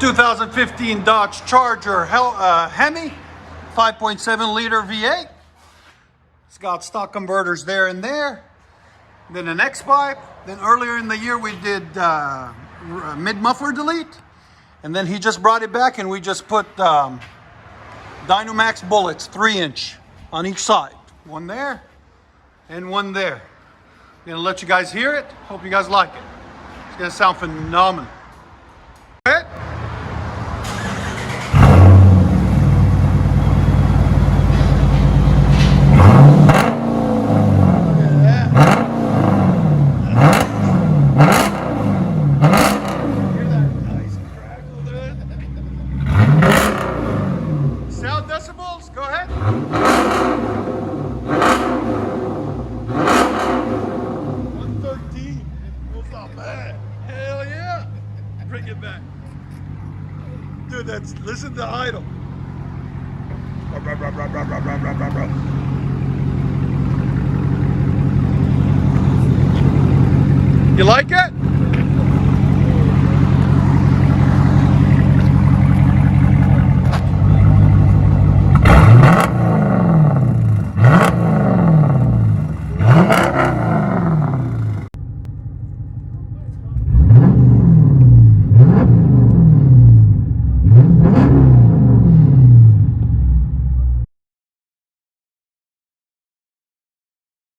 2015 Dodge Charger HEMI, 5.7 liter V8. It's got stock converters there and there. Then an X-pipe. Then earlier in the year we did mid-muffler delete. And then he just brought it back and we just put DYNOMAX bullets, 3-inch on each side. One there and one there. I'm gonna let you guys hear it. Hope you guys like it. It's gonna sound phenomenal. Go ahead. Sound decibels, go ahead. 113. That's not bad. Hell yeah. Bring it back. Dude, listen to idle. You like it?